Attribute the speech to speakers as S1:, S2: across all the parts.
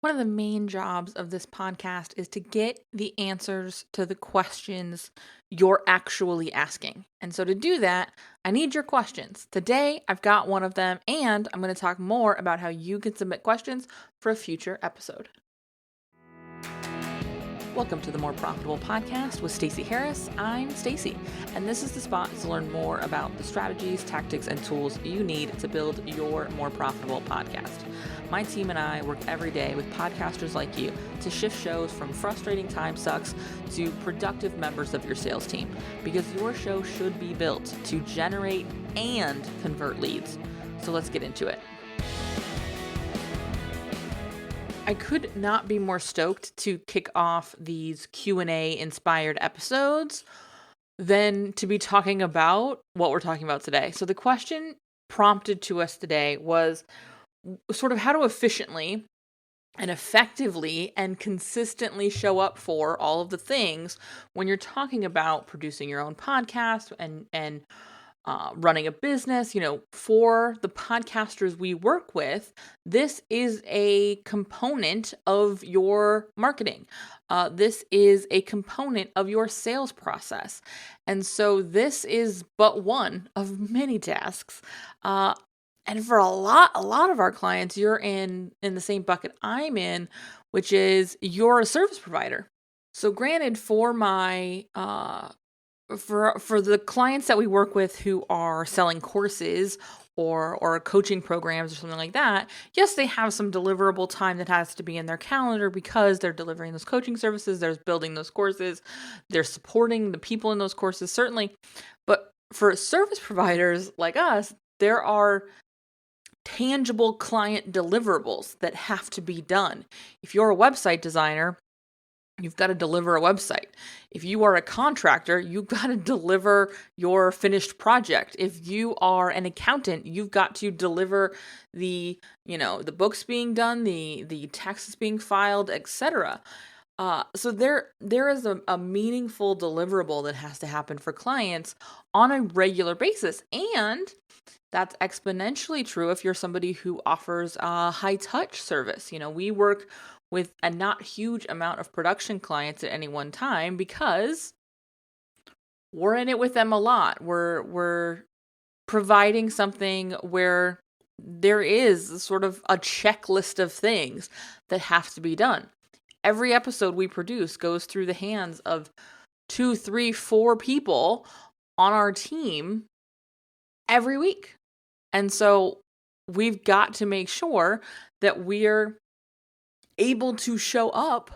S1: One of the main jobs of this podcast is to get the answers to the questions you're actually asking. And so to do that, I need your questions. Today, I've got one of them, and I'm going to talk more about how you can submit questions for a future episode. Welcome to the More Profitable Podcast with Stacey Harris. I'm Stacey, and this is the spot to learn more about the strategies, tactics, and tools you need to build your more profitable podcast. My team and I work every day with podcasters like you to shift shows from frustrating time sucks to productive members of your sales team, because your show should be built to generate and convert leads. So let's get into it. I could not be more stoked to kick off these Q&A inspired episodes than to be talking about what we're talking about today. So the question prompted to us today was sort of how to efficiently and effectively and consistently show up for all of the things when you're talking about producing your own podcast and running a business. For the podcasters we work with, this is a component of your marketing. This is a component of your sales process. And so this is but one of many tasks. And for a lot of our clients, you're in the same bucket I'm in, which is you're a service provider. So granted, for my for the clients that we work with who are selling courses or coaching programs or something like that, yes, they have some deliverable time that has to be in their calendar because they're delivering those coaching services, they're building those courses, they're supporting the people in those courses, certainly. But for service providers like us, there are tangible client deliverables that have to be done. If you're a website designer, you've got to deliver a website. If you are a contractor, you've got to deliver your finished project. If you are an accountant, you've got to deliver the books being done, the taxes being filed, etc. So there is a meaningful deliverable that has to happen for clients on a regular basis. And that's exponentially true if you're somebody who offers a high touch service. We work with a not huge amount of production clients at any one time because we're in it with them a lot. We're providing something where there is sort of a checklist of things that have to be done. Every episode we produce goes through the hands of 2, 3, 4 people on our team every week. And so we've got to make sure that we're able to show up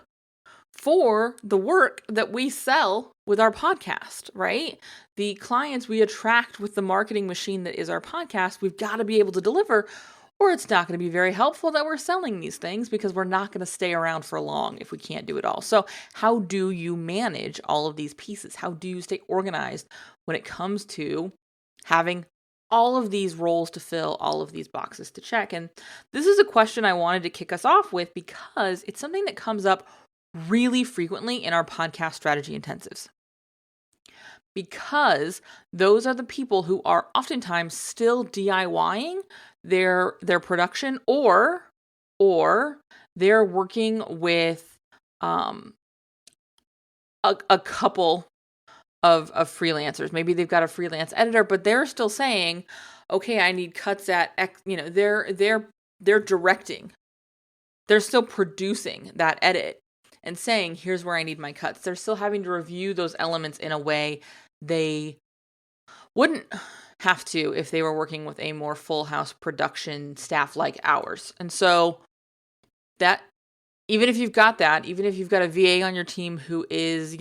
S1: for the work that we sell with our podcast, right? The clients we attract with the marketing machine that is our podcast, we've got to be able to deliver, or it's not going to be very helpful that we're selling these things because we're not going to stay around for long if we can't do it all. So how do you manage all of these pieces? How do you stay organized when it comes to having all of these roles to fill, all of these boxes to check? And this is a question I wanted to kick us off with because it's something that comes up really frequently in our podcast strategy intensives. Because those are the people who are oftentimes still DIYing their production, or they're working with a couple of freelancers. Maybe they've got a freelance editor, but they're still saying, okay, I need cuts at X. They're directing. They're still producing that edit and saying, here's where I need my cuts. They're still having to review those elements in a way they wouldn't have to if they were working with a more full house production staff like ours. And so that, even if you've got a VA on your team who is,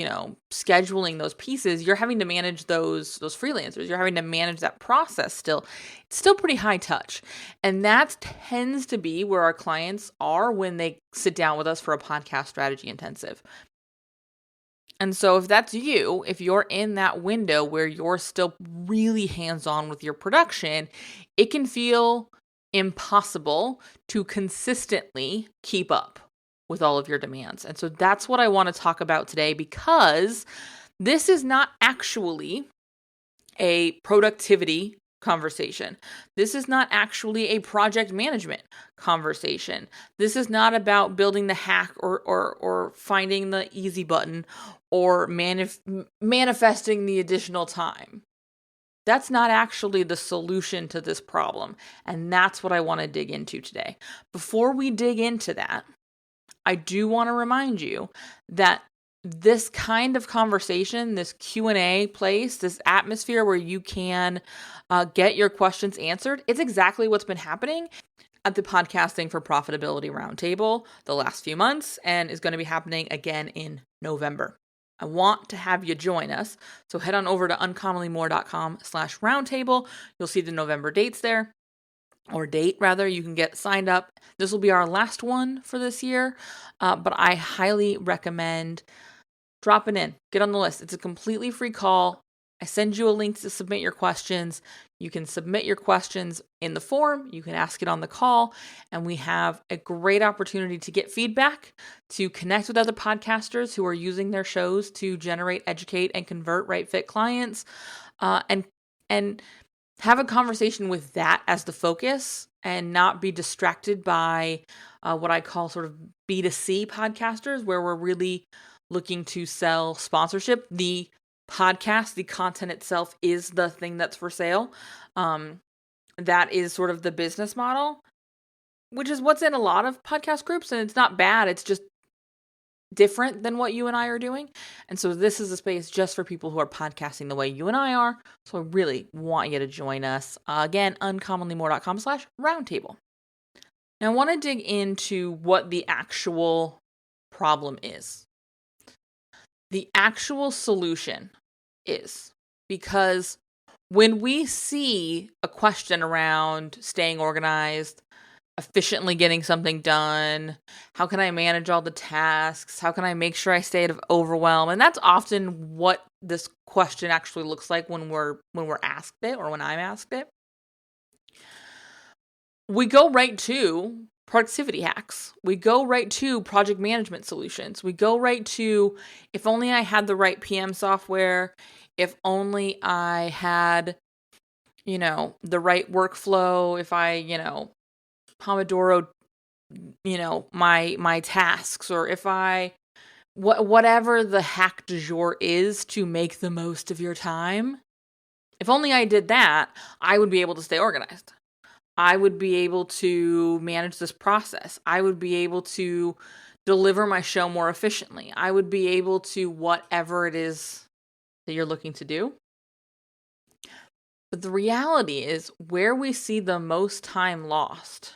S1: scheduling those pieces, you're having to manage those freelancers. You're having to manage that process still. It's still pretty high touch. And that tends to be where our clients are when they sit down with us for a podcast strategy intensive. And so if that's you, if you're in that window where you're still really hands-on with your production, it can feel impossible to consistently keep up with all of your demands. And so that's what I want to talk about today, because this is not actually a productivity conversation. This is not actually a project management conversation. This is not about building the hack or finding the easy button or manifesting the additional time. That's not actually the solution to this problem. And that's what I want to dig into today. Before we dig into that, I do want to remind you that this kind of conversation, this Q&A place, this atmosphere where you can get your questions answered, it's exactly what's been happening at the Podcasting for Profitability Roundtable the last few months and is going to be happening again in November. I want to have you join us. So head on over to uncommonlymore.com/roundtable. You'll see the November dates there. Or date rather, you can get signed up. This will be our last one for this year, but I highly recommend dropping in. Get on the list. It's a completely free call. I send you a link to submit your questions. You can submit your questions in the form. You can ask it on the call, and we have a great opportunity to get feedback, to connect with other podcasters who are using their shows to generate, educate, and convert right fit clients, and have a conversation with that as the focus and not be distracted by what I call sort of B2C podcasters, where we're really looking to sell sponsorship. The podcast, the content itself is the thing that's for sale. That is sort of the business model, which is what's in a lot of podcast groups. And it's not bad. It's just different than what you and I are doing. And so this is a space just for people who are podcasting the way you and I are. So I really want you to join us. Again, uncommonlymore.com/roundtable. Now I want to dig into what the actual problem is. The actual solution is, because when we see a question around staying organized, efficiently getting something done, how can I manage all the tasks? How can I make sure I stay out of overwhelm? And that's often what this question actually looks like when we're asked it, or when I'm asked it. We go right to productivity hacks. We go right to project management solutions. We go right to, if only I had the right PM software, if only I had, the right workflow, if I, Pomodoro, my tasks, or if I, whatever the hack du jour is to make the most of your time, if only I did that, I would be able to stay organized. I would be able to manage this process. I would be able to deliver my show more efficiently. I would be able to whatever it is that you're looking to do. But the reality is, where we see the most time lost,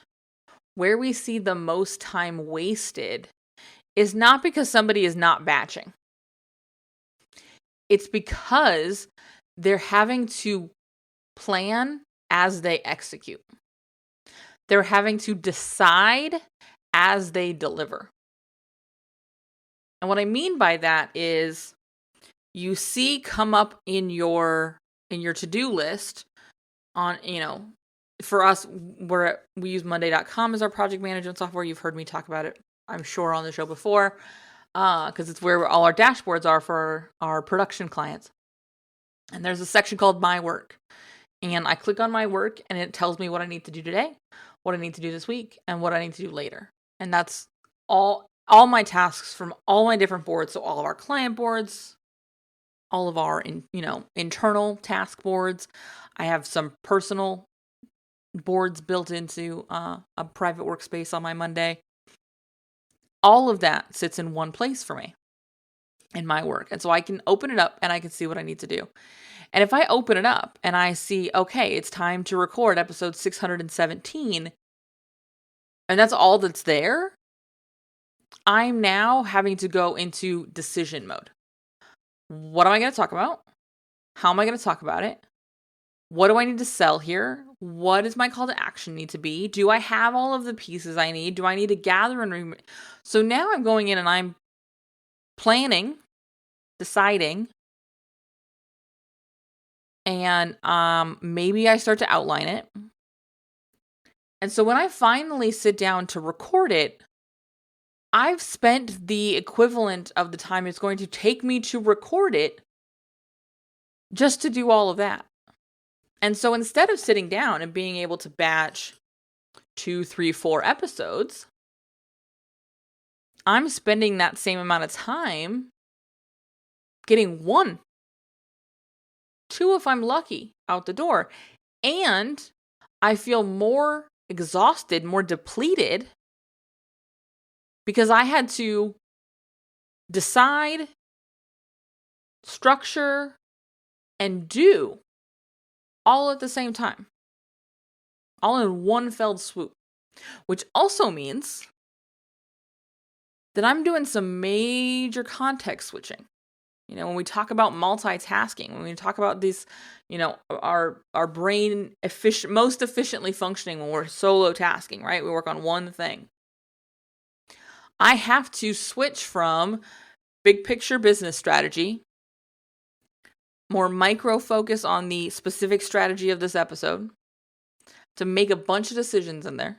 S1: where we see the most time wasted, is not because somebody is not batching. It's because they're having to plan as they execute. They're having to decide as they deliver. And what I mean by that is, you see come up in your to-do list on, for us, we use Monday.com as our project management software. You've heard me talk about it, I'm sure, on the show before, because it's where all our dashboards are for our production clients. And there's a section called My Work. And I click on My Work, and it tells me what I need to do today, what I need to do this week, and what I need to do later. And that's all my tasks from all my different boards. So all of our client boards, all of our internal task boards. I have some personal boards built into a private workspace on my Monday. All of that sits in one place for me in My Work. And so I can open it up and I can see what I need to do. And if I open it up and I see, okay, it's time to record episode 617, and that's all that's there, I'm now having to go into decision mode. What am I going to talk about? How am I going to talk about it? What do I need to sell here? What does my call to action need to be? Do I have all of the pieces I need? Do I need to gather and So now I'm going in and I'm planning, deciding, and maybe I start to outline it. And so when I finally sit down to record it, I've spent the equivalent of the time it's going to take me to record it just to do all of that. And so instead of sitting down and being able to batch 2, 3, 4 episodes, I'm spending that same amount of time getting 1, 2 if I'm lucky out the door. And I feel more exhausted, more depleted because I had to decide, structure, and do all at the same time. All in one fell swoop. Which also means that I'm doing some major context switching. When we talk about multitasking, when we talk about these, our brain most efficiently functioning when we're solo tasking, right? We work on one thing. I have to switch from big picture business strategy, more micro focus on the specific strategy of this episode, to make a bunch of decisions in there.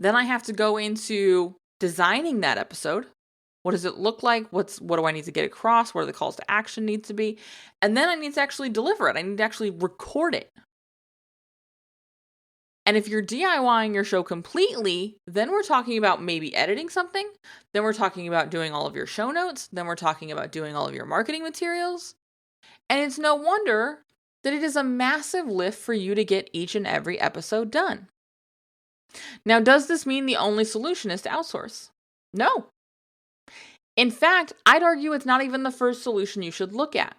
S1: Then I have to go into designing that episode. What does it look like? What do I need to get across? What are the calls to action need to be? And then I need to actually deliver it. I need to actually record it. And if you're DIYing your show completely, then we're talking about maybe editing something. Then we're talking about doing all of your show notes. Then we're talking about doing all of your marketing materials. And it's no wonder that it is a massive lift for you to get each and every episode done. Now, does this mean the only solution is to outsource? No. In fact, I'd argue it's not even the first solution you should look at.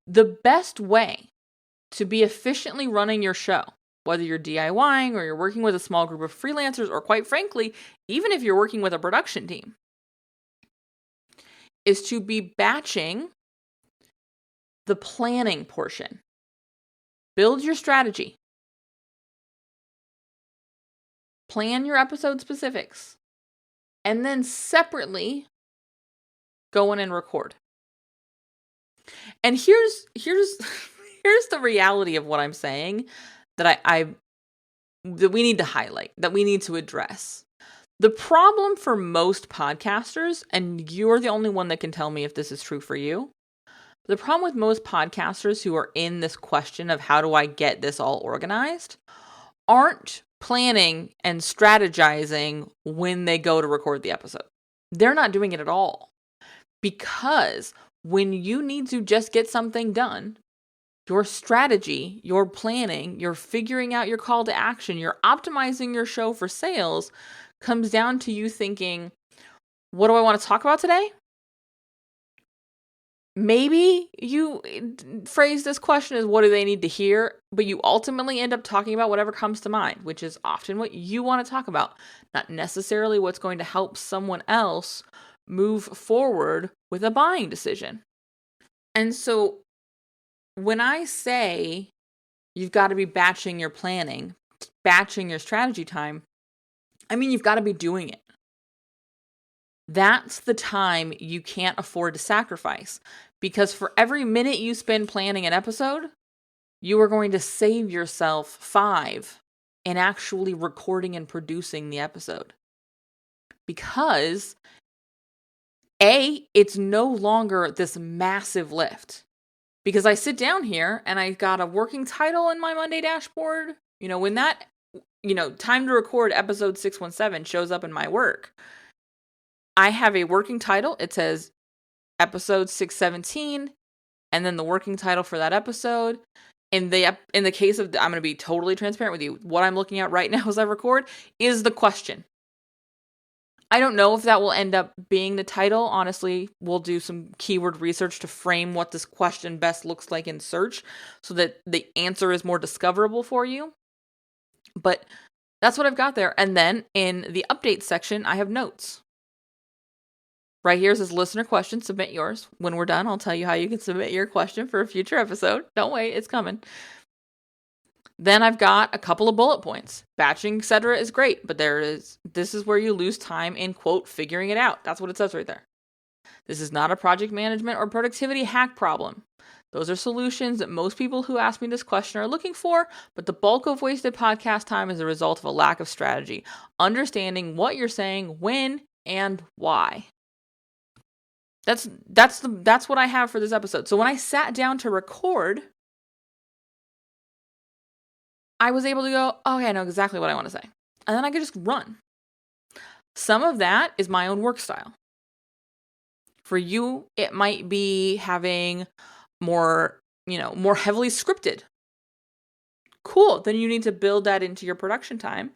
S1: The best way to be efficiently running your show, whether you're DIYing or you're working with a small group of freelancers, or quite frankly, even if you're working with a production team, is to be batching the planning portion. Build your strategy. Plan your episode specifics. And then separately go in and record. And here's the reality of what I'm saying that that we need to highlight, that we need to address. The problem for most podcasters, and you're the only one that can tell me if this is true for you, the problem with most podcasters who are in this question of how do I get this all organized aren't planning and strategizing when they go to record the episode. They're not doing it at all. Because when you need to just get something done, your strategy, your planning, you're figuring out your call to action, you're optimizing your show for sales, comes down to you thinking, what do I want to talk about today? Maybe you phrase this question as what do they need to hear, but you ultimately end up talking about whatever comes to mind, which is often what you want to talk about, not necessarily what's going to help someone else move forward with a buying decision. And so when I say you've got to be batching your planning, batching your strategy time, I mean you've got to be doing it. That's the time you can't afford to sacrifice, because for every minute you spend planning an episode, you are going to save yourself 5 in actually recording and producing the episode. Because it's no longer this massive lift. Because I sit down here and I got a working title in my Monday dashboard. When that, time to record episode 617 shows up in my work, I have a working title. It says episode 617, and then the working title for that episode. In the case of, I'm going to be totally transparent with you, what I'm looking at right now as I record is the question. I don't know if that will end up being the title. Honestly, we'll do some keyword research to frame what this question best looks like in search so that the answer is more discoverable for you. But that's what I've got there. And then in the update section, I have notes. Right here says listener question, submit yours. When we're done, I'll tell you how you can submit your question for a future episode. Don't wait, it's coming. Then I've got a couple of bullet points. Batching, etc. is great, but this is where you lose time in, quote, figuring it out. That's what it says right there. This is not a project management or productivity hack problem. Those are solutions that most people who ask me this question are looking for, but the bulk of wasted podcast time is a result of a lack of strategy. Understanding what you're saying, when, and why. That's what I have for this episode. So when I sat down to record, I was able to go, okay, I know exactly what I want to say. And then I could just run. Some of that is my own work style. For you, it might be having more heavily scripted. Cool. Then you need to build that into your production time.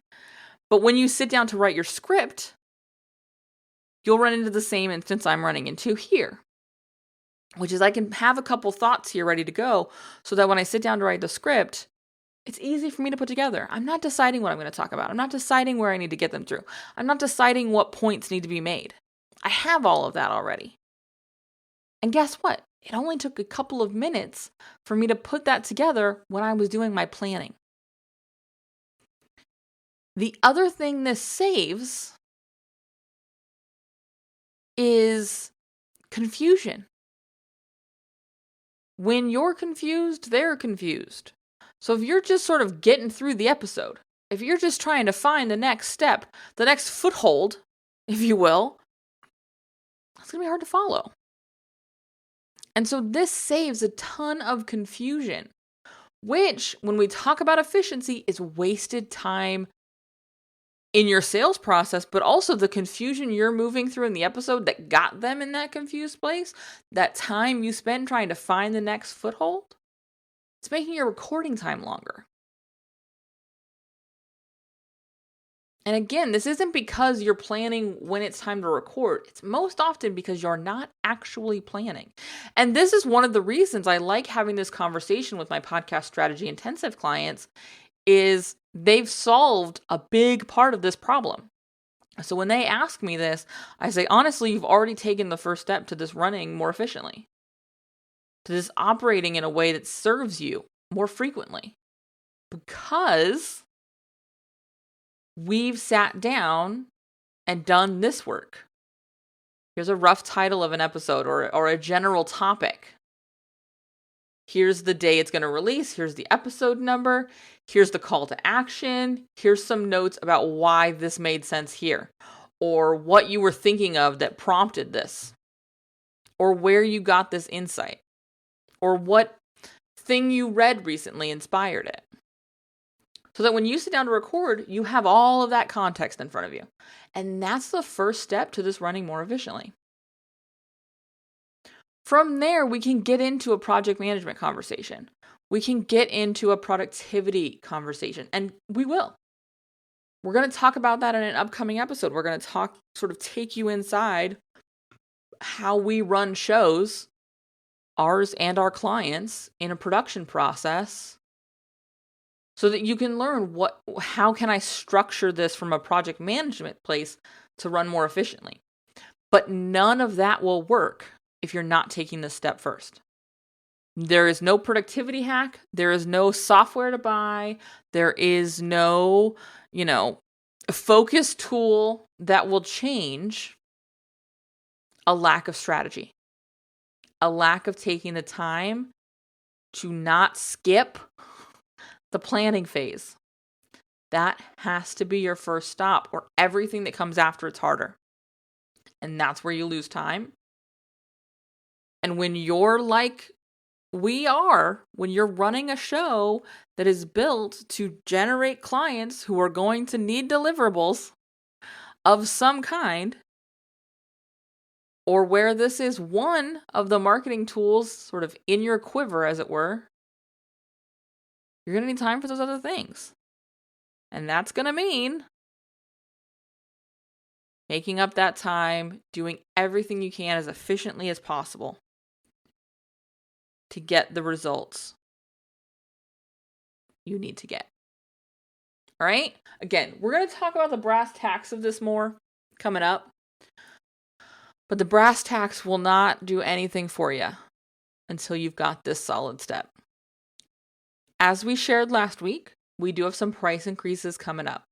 S1: But when you sit down to write your script, you'll run into the same instance I'm running into here, which is I can have a couple thoughts here ready to go so that when I sit down to write the script, it's easy for me to put together. I'm not deciding what I'm going to talk about. I'm not deciding where I need to get them through. I'm not deciding what points need to be made. I have all of that already. And guess what? It only took a couple of minutes for me to put that together when I was doing my planning. The other thing this saves is confusion. When you're confused, they're confused. So if you're just sort of getting through the episode, if you're just trying to find the next step, the next foothold, if you will, it's going to be hard to follow. And so this saves a ton of confusion, which, when we talk about efficiency, is wasted time in your sales process, but also the confusion you're moving through in the episode that got them in that confused place, that time you spend trying to find the next foothold, it's making your recording time longer. And again, this isn't because you're planning when it's time to record. It's most often because you're not actually planning. And this is one of the reasons I like having this conversation with my podcast strategy intensive clients, is they've solved a big part of this problem. So when they ask me this, I say, honestly, you've already taken the first step to this running more efficiently, to this operating in a way that serves you more frequently, because we've sat down and done this work. Here's a rough title of an episode or a general topic. Here's the day it's going to release. Here's the episode number. Here's the call to action. Here's some notes about why this made sense here, or what you were thinking of that prompted this, or where you got this insight, or what thing you read recently inspired it. So that when you sit down to record, you have all of that context in front of you. And that's the first step to this running more efficiently. From there, we can get into a project management conversation. We can get into a productivity conversation, and we will. We're going to talk about that in an upcoming episode. We're going to take you inside how we run shows, ours and our clients, in a production process, so that you can learn how can I structure this from a project management place to run more efficiently. But none of that will work if you're not taking this step first. There is no productivity hack. There is no software to buy. There is no, focus tool that will change a lack of strategy, a lack of taking the time to not skip the planning phase. That has to be your first stop, or everything that comes after it's harder. And that's where you lose time. And when you're like we are, when you're running a show that is built to generate clients who are going to need deliverables of some kind, or where this is one of the marketing tools sort of in your quiver, as it were, you're going to need time for those other things. And that's going to mean making up that time, doing everything you can as efficiently as possible to get the results you need to get. All right? Again, we're going to talk about the brass tacks of this more coming up. But the brass tacks will not do anything for you until you've got this solid step. As we shared last week, we do have some price increases coming up.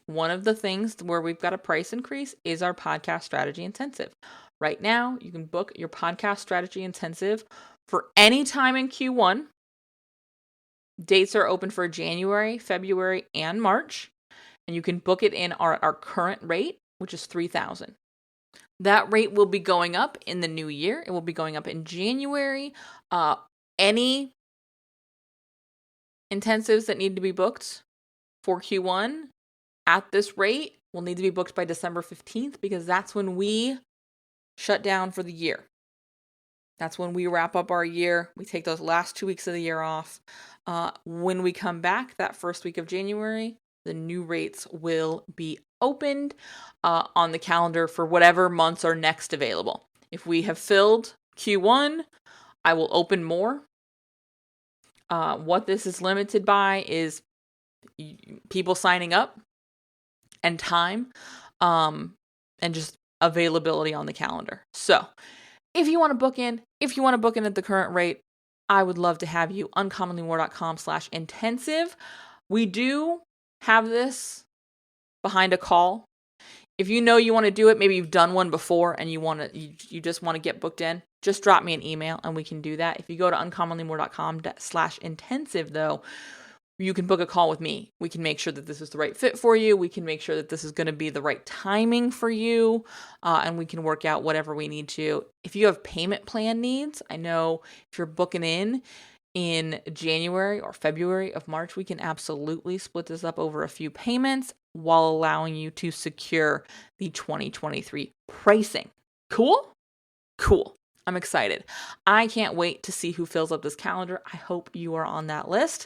S1: One of the things where we've got a price increase is our podcast strategy intensive. Right now, you can book your podcast strategy intensive for any time in Q1. Dates are open for January, February, and March. And you can book it in our current rate, which is $3,000. That rate will be going up in the new year. It will be going up in January. Any intensives that need to be booked for Q1 at this rate will need to be booked by December 15th because that's when we shut down for the year. That's when we wrap up our year. We take those last 2 weeks of the year off. When we come back that first week of January, the new rates will be opened on the calendar for whatever months are next available. If we have filled Q1, I will open more. What this is limited by is people signing up and time and just availability on the calendar. So if you want to book in at the current rate, I would love to have you. uncommonlymore.com/intensive. We do have this behind a call. If you know you want to do it, maybe you've done one before and you just want to get booked in, just drop me an email and we can do that. If you go to uncommonlymore.com/intensive though, you can book a call with me. We can make sure that this is the right fit for you. We can make sure that this is going to be the right timing for you, and we can work out whatever we need to. If you have payment plan needs, I know if you're booking in January or February of March, we can absolutely split this up over a few payments while allowing you to secure the 2023 pricing. Cool? Cool. I'm excited. I can't wait to see who fills up this calendar. I hope you are on that list.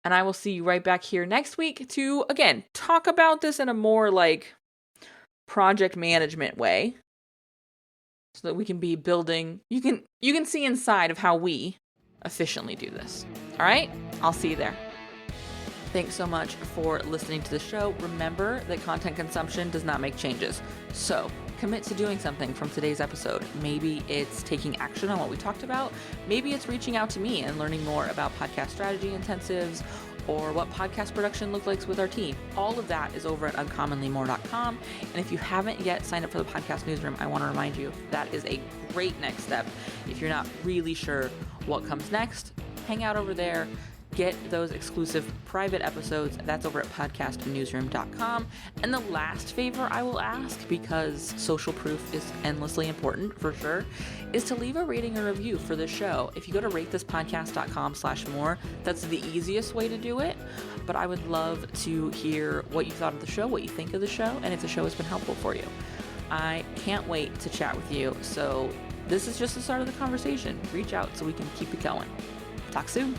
S1: And I will see you right back here next week to, again, talk about this in a more like project management way so that we can be building. You can see inside of how we efficiently do this. All right? I'll see you there. Thanks so much for listening to the show. Remember that content consumption does not make changes. So commit to doing something from today's episode. Maybe it's taking action on what we talked about. Maybe it's reaching out to me and learning more about podcast strategy intensives or what podcast production looks like with our team. All of that is over at uncommonlymore.com. And if you haven't yet signed up for the podcast newsroom, I want to remind you that is a great next step. If you're not really sure what comes next, hang out over there. Get those exclusive private episodes. That's over at podcastnewsroom.com. And the last favor I will ask, because social proof is endlessly important for sure, is to leave a rating or review for the show. If you go to ratethispodcast.com/more, that's the easiest way to do it. But I would love to hear what you thought of the show, what you think of the show, and if the show has been helpful for you. I can't wait to chat with you. So this is just the start of the conversation. Reach out so we can keep it going. Talk soon.